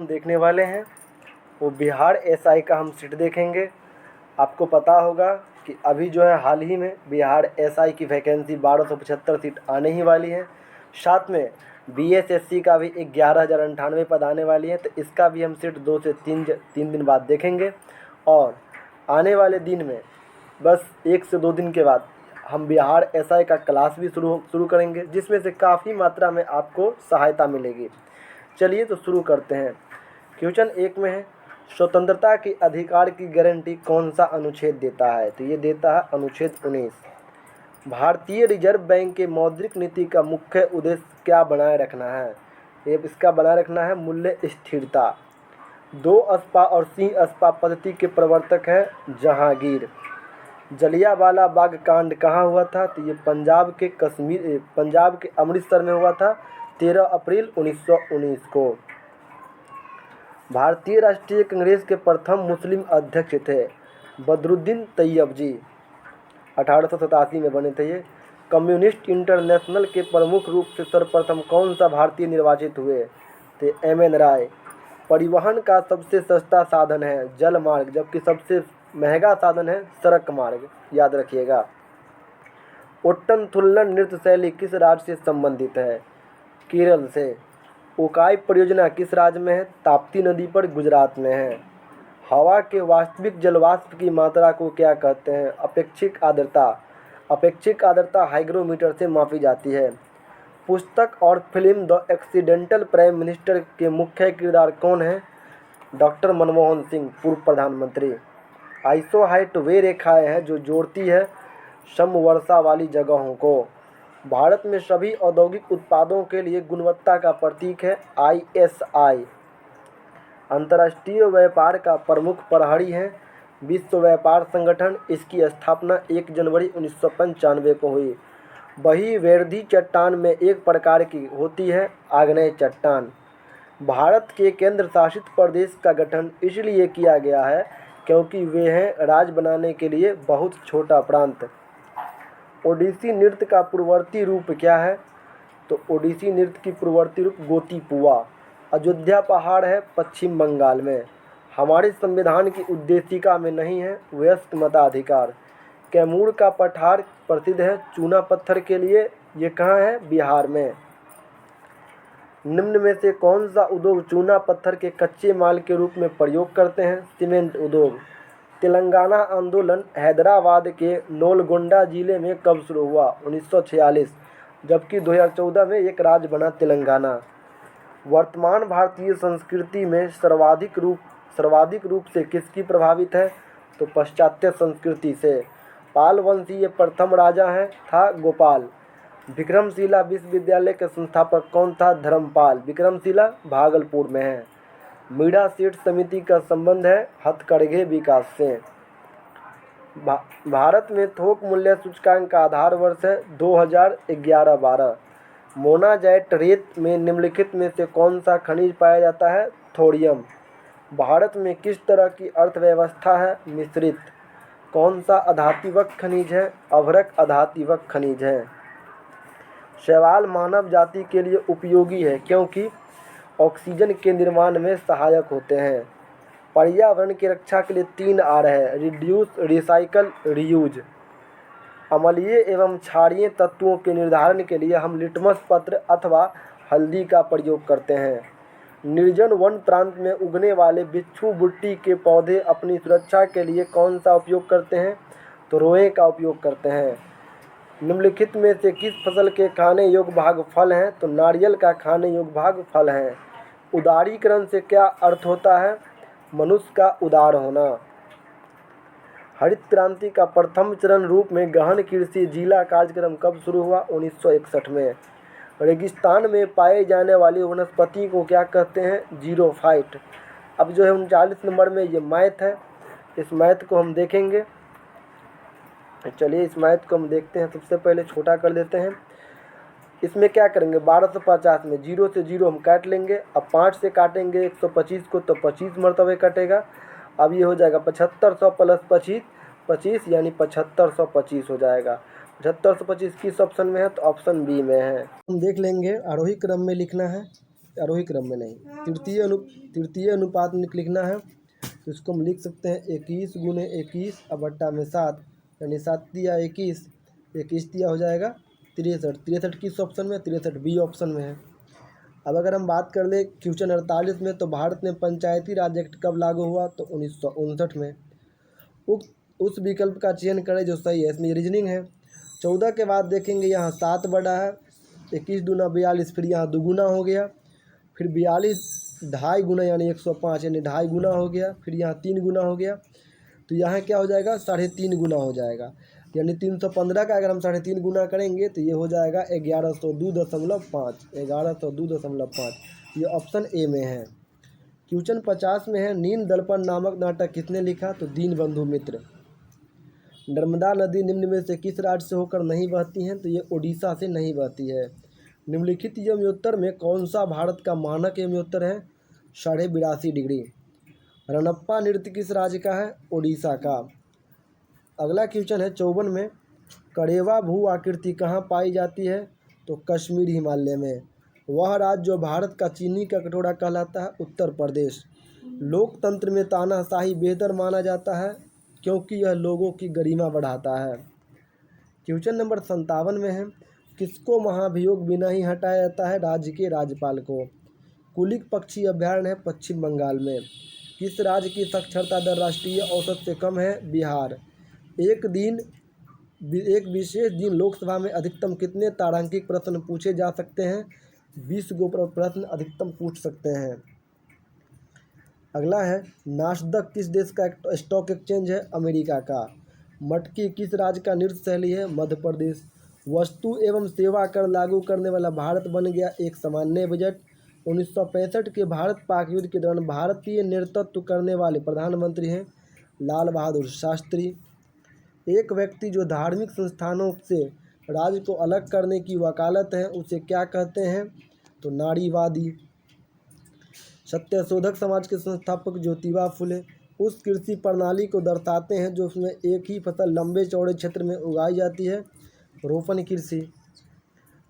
देखने वाले हैं वो बिहार एसआई का हम सीट देखेंगे। आपको पता होगा कि अभी जो है हाल ही में बिहार एसआई की वैकेंसी 1275 सीट आने ही वाली है। साथ में बीएसएससी का भी 11,098 पद आने वाली है, तो इसका भी हम सीट 2 से 3 दिन बाद देखेंगे। और आने वाले दिन में बस 1 से 2 दिन के बाद हम बिहार एसआई का क्लास भी शुरू करेंगे, जिसमें से काफ़ी मात्रा में आपको सहायता मिलेगी। चलिए तो शुरू करते हैं। क्वेश्चन 1 में है, स्वतंत्रता के अधिकार की गारंटी कौन सा अनुच्छेद देता है? तो ये देता है अनुच्छेद 19। भारतीय रिजर्व बैंक के मौद्रिक नीति का मुख्य उद्देश्य क्या बनाए रखना है? ये इसका बनाए रखना है मूल्य स्थिरता। 2 अस्पा और सिंह अस्पा पद्धति के प्रवर्तक है जहांगीर। जलियांवाला बाग कांड कहाँ हुआ था? तो ये पंजाब के अमृतसर में हुआ था 13 अप्रैल 1919 को। भारतीय राष्ट्रीय कांग्रेस के प्रथम मुस्लिम अध्यक्ष थे बदरुद्दीन तैयब जी, 1887 में बने थे ये। कम्युनिस्ट इंटरनेशनल के प्रमुख रूप से सर्वप्रथम कौन सा भारतीय निर्वाचित हुए? तो एम.एन. राय। परिवहन का सबसे सस्ता साधन है जल मार्ग, जबकि सबसे महंगा साधन है सड़क मार्ग, याद रखिएगा। ओट्टन नृत्य शैली किस राज्य से संबंधित है? केरल से। उकाई परियोजना किस राज्य में है? ताप्ती नदी पर, गुजरात में है। हवा के वास्तविक जलवाष्प की मात्रा को क्या कहते हैं? अपेक्षिक आर्द्रता। अपेक्षिक आर्द्रता हाइग्रोमीटर से मापी जाती है। पुस्तक और film the accidental prime minister के मुख्य किरदार कौन है? डॉक्टर मनमोहन सिंह, पूर्व प्रधानमंत्री। आइसोहाइट वे रेखाएं हैं जो जोड़ती है समवर्षा वाली जगहों को। भारत में सभी औद्योगिक उत्पादों के लिए गुणवत्ता का प्रतीक है ISI। अंतर्राष्ट्रीय व्यापार का प्रमुख प्रहरी है विश्व व्यापार संगठन। इसकी स्थापना 1 जनवरी 1995 को हुई। बहिर्वेधी चट्टान में एक प्रकार की होती है आग्नेय चट्टान। भारत के केंद्र शासित प्रदेश का गठन इसलिए किया गया है क्योंकि वे हैं राज्य बनाने के लिए बहुत छोटा प्रांत। ओडिसी नृत्य का पूर्ववर्ती रूप क्या है? तो ओडिसी नृत्य की पूर्ववर्ती रूप गोतीपुआ। अयोध्या पहाड़ है पश्चिम बंगाल में। हमारे संविधान की उद्देशिका में नहीं है वयस्क मताधिकार। कैमूर का पठार प्रसिद्ध है चूना पत्थर के लिए, ये कहाँ है? बिहार में। निम्न में से कौन सा उद्योग चूना पत्थर के कच्चे माल के रूप में प्रयोग करते हैं? सीमेंट उद्योग। तेलंगाना आंदोलन हैदराबाद के नोलगोंडा जिले में कब शुरू हुआ? 1946, जबकि 2014 में एक राज्य बना तेलंगाना। वर्तमान भारतीय संस्कृति में सर्वाधिक रूप से किसकी प्रभावित है? तो पाश्चात्य संस्कृति से। पाल वंशीय प्रथम राजा था गोपाल। विक्रमशिला विश्वविद्यालय के संस्थापक कौन था? धर्मपाल। विक्रमशिला भागलपुर में है। मीणा सेठ समिति का संबंध है हथकरघे विकास से। भारत में थोक मूल्य सूचकांक का आधार वर्ष है 2011-12। मोनाजाइट रेत में निम्नलिखित में से कौन सा खनिज पाया जाता है? थोरियम। भारत में किस तरह की अर्थव्यवस्था है? मिश्रित। कौन सा अधात्विक खनिज है? अभ्रक अधात्विक खनिज है। शैवाल मानव जाति के लिए उपयोगी है क्योंकि ऑक्सीजन के निर्माण में सहायक होते हैं। पर्यावरण की रक्षा के लिए 3 R है, रिड्यूस, रिसाइकल, रीयूज। अम्लीय एवं क्षारीय तत्वों के निर्धारण के लिए हम लिटमस पत्र अथवा हल्दी का प्रयोग करते हैं। निर्जन वन प्रांत में उगने वाले बिच्छू बुट्टी के पौधे अपनी सुरक्षा के लिए कौन सा उपयोग करते हैं? तो रोए का उपयोग करते हैं। निम्नलिखित में से किस फसल के खाने योग्य भाग फल हैं? तो नारियल का खाने योग्य भाग फल हैं। उदारीकरण से क्या अर्थ होता है? मनुष्य का उदार होना। हरित क्रांति का प्रथम चरण रूप में गहन कृषि जिला कार्यक्रम कब शुरू हुआ? 1961 में। रेगिस्तान में पाए जाने वाली वनस्पति को क्या कहते हैं? जीरोफाइट। अब जो है 39 नंबर में ये मैथ है, इस मैथ को हम देखेंगे। चलिए इस मैथ को हम देखते हैं। सबसे पहले छोटा कर देते हैं। इसमें क्या करेंगे? 1250 में 0 से 0 हम काट लेंगे। अब 5 से काटेंगे 125 को तो 25 मरतबे कटेगा। अब ये हो जाएगा 7500 प्लस 25 यानी 7525 हो जाएगा। 7525 किस ऑप्शन में है? तो ऑप्शन बी में है। हम देख लेंगे आरोही क्रम में लिखना है। आरोही क्रम में नहीं, तृतीय अनुपात में लिखना है तो इसको हम लिख सकते हैं 21 गुने 21 अब बट्टा में 7, यानी 7 दिया 21, 21 दिया हो जाएगा 63। 63 किस ऑप्शन में? 63 बी ऑप्शन में है। अब अगर हम बात कर ले क्वेश्चन 48 में, तो भारत में पंचायती राज एक्ट कब लागू हुआ? तो 1959 में। उस विकल्प का चयन करें जो सही है, इसमें रीजनिंग है। 14 के बाद देखेंगे यहाँ 7 बड़ा है, 21 दूना 42, फिर यहाँ दुगुना हो गया, फिर 42 ढाई गुना यानी 105, यानी ढाई गुना हो गया, फिर यहाँ 3 गुना हो गया, तो यहाँ क्या हो जाएगा? 3.5 गुना हो जाएगा, यानी 315 का अगर हम 3.5 गुना करेंगे तो ये हो जाएगा 1102.5, 1102.5। ये ऑप्शन ए में है। क्वेश्चन 50 में है, नील दर्पण नामक नाटक किसने लिखा? तो दीनबंधु मित्र। नर्मदा नदी निम्न में से किस राज्य से होकर नहीं बहती है? तो ये उड़ीसा से नहीं बहती है। निम्नलिखित यमोत्तर में कौन सा भारत का मानक यमोत्तर है? 82.5 डिग्री। रणप्पा नृत्य किस राज्य का है? उड़ीसा का। अगला क्वेश्चन है 54 में, कड़ेवा भू आकृति कहाँ पाई जाती है? तो कश्मीर हिमालय में। वह राज्य जो भारत का चीनी का कटोरा कहलाता है? उत्तर प्रदेश। लोकतंत्र में तानाशाही बेहतर माना जाता है क्योंकि यह लोगों की गरिमा बढ़ाता है। क्वेश्चन नंबर 57 में है, किसको महाभियोग बिना ही हटाया जाता है? राज्य के राज्यपाल को। कुलिक पक्षी अभयारण्य है पश्चिम बंगाल में। किस राज्य की साक्षरता दर राष्ट्रीय औसत से कम है? बिहार। एक विशेष दिन लोकसभा में अधिकतम कितने तारांकित प्रश्न पूछे जा सकते हैं? 20 गो प्रश्न अधिकतम पूछ सकते हैं। अगला है, नास्डक किस देश का स्टॉक एक्सचेंज है? अमेरिका का। मटकी किस राज्य का नृत्य शैली है? मध्य प्रदेश। वस्तु एवं सेवा कर लागू करने वाला भारत बन गया एक सामान्य बजट। 1965 के भारत पाक युद्ध के दौरान भारतीय नेतृत्व करने वाले प्रधानमंत्री हैं लाल बहादुर शास्त्री। एक व्यक्ति जो धार्मिक संस्थानों से राज्य को अलग करने की वकालत है उसे क्या कहते हैं? तो नारीवादी। सत्यशोधक समाज के संस्थापक ज्योतिबा फुले उस कृषि प्रणाली को दर्शाते हैं जो उसमें एक ही फसल लंबे चौड़े क्षेत्र में उगाई जाती है? रोपण कृषि।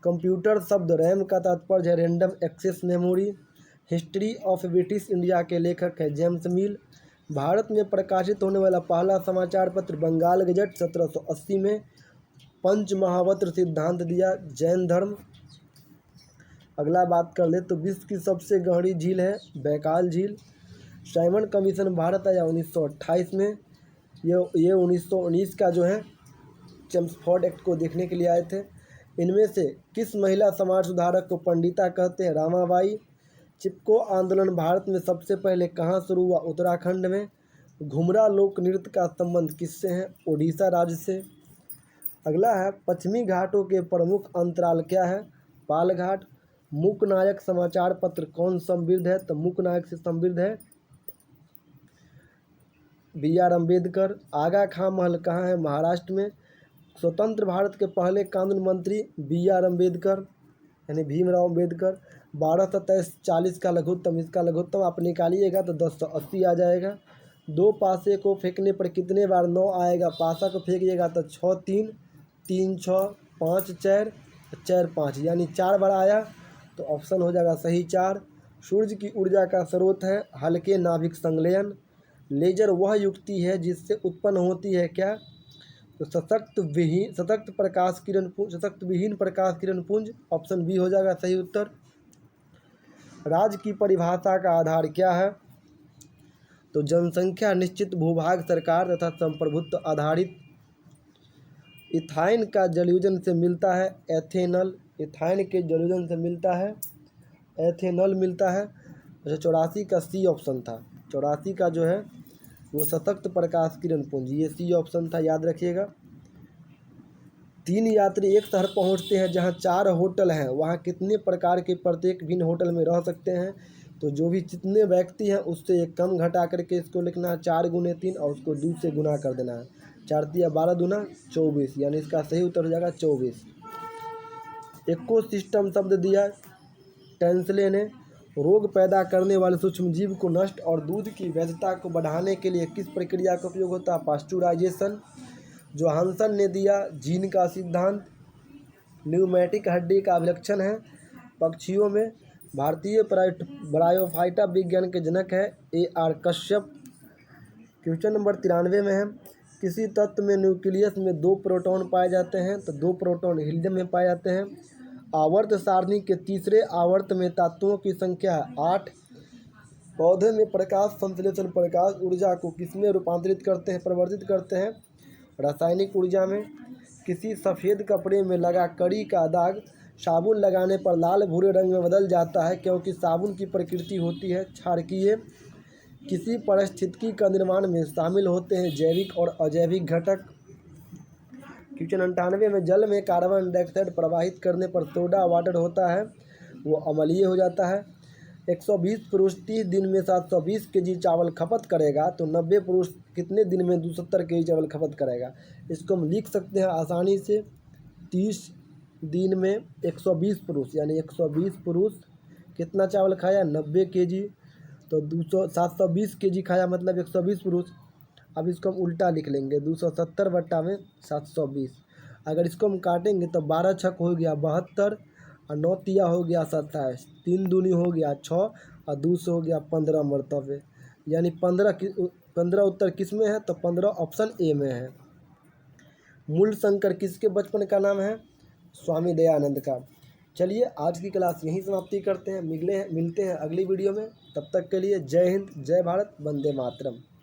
कंप्यूटर शब्द रैम का तात्पर्य है random access memory. History of British India के लेखक है जेम्स मिल। भारत में प्रकाशित होने वाला पहला समाचार पत्र बंगाल गजट 1780 में। पंच महावत्र सिद्धांत दिया जैन धर्म। अगला बात कर ले तो विश्व की सबसे गहरी झील है बैकाल झील। साइमन कमीशन भारत आया 1928 में। ये 1919 का जो है चेम्सफोर्ड एक्ट को देखने के लिए आए थे। इनमें से किस महिला समाज सुधारक को पंडिता कहते हैं? रामाबाई। चिपको आंदोलन भारत में सबसे पहले कहाँ शुरू हुआ? उत्तराखंड में। घुमरा लोक नृत्य का संबंध किससे है? ओडिशा राज्य से। अगला है, पश्चिमी घाटों के प्रमुख अंतराल क्या है? पालघाट। मूकनायक समाचार पत्र कौन समृद्ध है? तो मूकनायक से समृद्ध है BR अम्बेडकर। आगा खां महल कहाँ है? महाराष्ट्र में। स्वतंत्र भारत के पहले कानून मंत्री BR अम्बेडकर यानी भीमराव अम्बेडकर। 1227 का लघुत्तम, इसका लघुत्तम आप निकालिएगा तो 1080 आ जाएगा। 2 पासे को फेंकने पर कितने बार 9 आएगा? पासा को फेंकिएगा तो 6 3, 3 6, 5 4, 4 5, यानी 4 बार आया तो ऑप्शन हो जाएगा सही 4। सूर्य की ऊर्जा का स्रोत है हल्के नाभिक संलयन। लेजर वह युक्ति है जिससे उत्पन्न होती है क्या? तो सशक्त विहीन प्रकाश किरण पुंज, ऑप्शन बी हो जाएगा सही उत्तर। राज्य की परिभाषा का आधार क्या है? तो जनसंख्या, निश्चित भूभाग, सरकार तथा संप्रभुत्व आधारित। इथाइन का जलयोजन से मिलता है एथेनॉल। इथाइन के जलयोजन से मिलता है एथेनॉल मिलता है। अच्छा 84 का सी ऑप्शन था। 84 का जो है वो सशक्त प्रकाश किरण पुंज, ये सी ऑप्शन था, याद रखिएगा। 3 यात्री एक शहर पहुंचते हैं जहां 4 होटल हैं, वहां कितने प्रकार के प्रत्येक भिन्न होटल में रह सकते हैं? तो जो भी जितने व्यक्ति हैं उससे एक कम घटा करके इसको लिखना है 4 गुने 3 और उसको 2 से गुना कर देना है। 4 तिया 12 दूना 24, यानी इसका सही उत्तर हो जाएगा 24। इकोसिस्टम शब्द दिया टेंसले ने। रोग पैदा करने वाले सूक्ष्मजीव को नष्ट और दूध की वैधता को बढ़ाने के लिए किस प्रक्रिया का उपयोग होता है? पास्चुराइजेशन। जोहानसन ने दिया जीन का सिद्धांत। न्यूमैटिक हड्डी का अभिलक्षण है पक्षियों में भारतीय ब्रायोफाइटा विज्ञान के जनक है AR कश्यप। क्वेश्चन नंबर 93 में है, किसी तत्व में न्यूक्लियस में 2 प्रोटॉन पाए जाते हैं, तो 2 प्रोटॉन हीलियम में पाए जाते हैं। आवर्त सारणी के तीसरे आवर्त में तत्वों की संख्या है 8। पौधे में प्रकाश संश्लेषण प्रकाश ऊर्जा को किसमें रूपांतरित करते हैं, परिवर्तित करते हैं, रासायनिक ऊर्जा में। किसी सफ़ेद कपड़े में लगा कड़ी का दाग साबुन लगाने पर लाल भूरे रंग में बदल जाता है, क्योंकि साबुन की प्रकृति होती है क्षारकीय। किसी पारिस्थितिकी का निर्माण में शामिल होते हैं जैविक और अजैविक घटक। क्वेश्चन 98 में, जल में कार्बन डाइऑक्साइड प्रवाहित करने पर सोडा वाटर होता है, वो अम्लीय हो जाता है। 120 पुरुष 30 दिन में 720 केजी चावल खपत करेगा, तो 90 पुरुष कितने दिन में 270 केजी चावल खपत करेगा। इसको हम लिख सकते हैं आसानी से, 30 दिन में 120 पुरुष यानी 120 पुरुष कितना चावल खाया, 90 केजी, तो 720 केजी खाया मतलब 120 पुरुष। अब इसको हम उल्टा लिख लेंगे, 270 बट्टा में 720। अगर इसको हम काटेंगे तो 12 छक हो गया 72 और 9 तिया हो गया 27, 3 दूनी हो गया 6 और 2 से हो गया 15 मरतबे, यानी 15 उत्तर किस में है, तो 15 ऑप्शन ए में है। मूल शंकर किसके बचपन का नाम है, स्वामी दयानंद का। चलिए आज की क्लास यहीं समाप्ति करते हैं, मिलते हैं अगली वीडियो में। तब तक के लिए जय हिंद, जय भारत, वंदे मातरम।